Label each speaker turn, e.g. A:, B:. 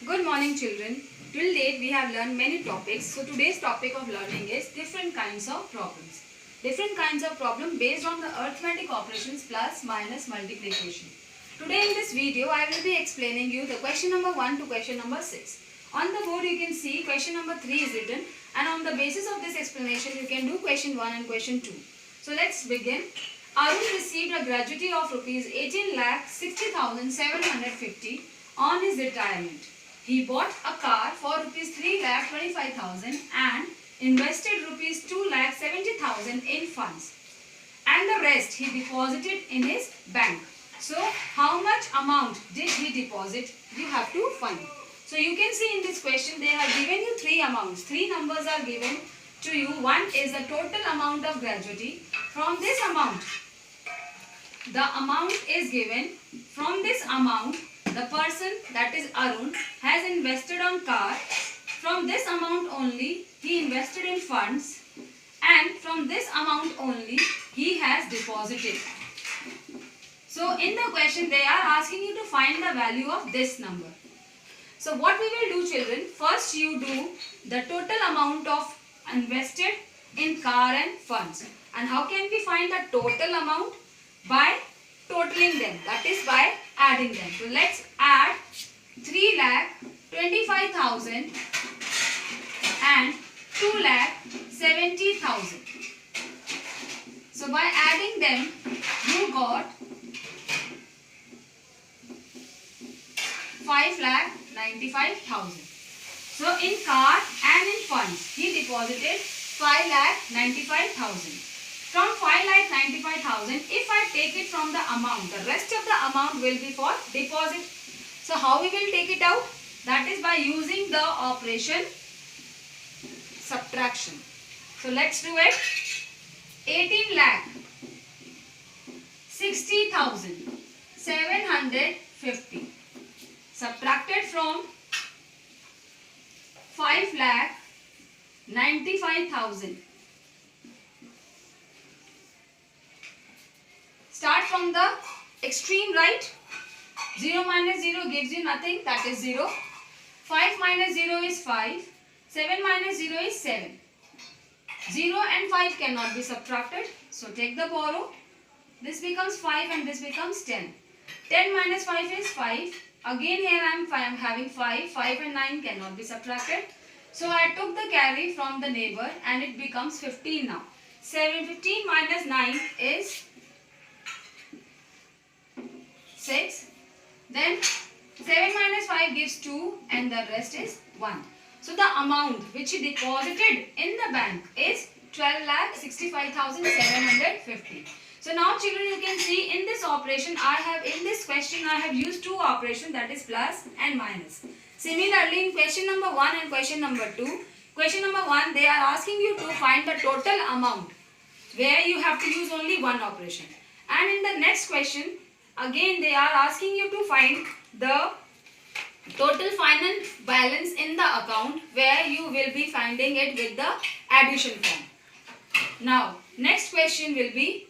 A: Good morning children. Till date we have learned many topics. So today's topic of learning is different kinds of problems. Different kinds of problem based on the arithmetic operations plus minus multiplication. Today in this video I will be explaining you the question number 1 to question number 6. On the board you can see question number 3 is written, and on the basis of this explanation you can do question 1 and question 2. So let's begin. Arun received a gratuity of rupees 18,60,750 on his retirement. He bought a car for rupees 3,25,000 and invested rupees 2,70,000 in funds, and the rest he deposited in his bank. So how much amount did he deposit? You have to find. So you can see in this question they have given you three amounts. Three numbers are given to you. One is the total amount of gratuity. From this amount, the amount is given. From this amount, the person, that is Arun, has invested on car. From this amount only he invested in funds, and from this amount only he has deposited. So in the question they are asking you to find the value of this number. So what we will do children, first you do the total amount of invested in car and funds. And how can we find the total amount? By totaling them, that is by adding them. So let's add 3,25,000 and 2,70,000. So by adding them you got 5,95,000. So in car and in funds he deposited 5,95,000. From 5,95,000, if I take it from the amount, the rest of the amount will be for deposit. So how we will take it out? That is by using the operation subtraction. So let's do it. 18,60,750 subtracted from 5,95,000. Start from the extreme right. 0 minus 0 gives you nothing, that is 0. 5 minus 0 is 5. 7 minus 0 is 7. 0 and 5 cannot be subtracted. So take the borrow. This becomes 5 and this becomes 10. 10 minus 5 is 5. Again here I am having 5. 5 and 9 cannot be subtracted. So I took the carry from the neighbor and it becomes 15 now. 15 minus 9 is 6. Then 7 minus 5 gives 2 and the rest is 1. So the amount which he deposited in the bank is 12,65,750. So now children you can see in this operation in this question I have used two operations, that is plus and minus. Similarly in question number 1 and question number 2. Question number 1 they are asking you to find the total amount where you have to use only one operation. And in the next question again they are asking you to find the total final balance in the account where you will be finding it with the addition form. Now next question will be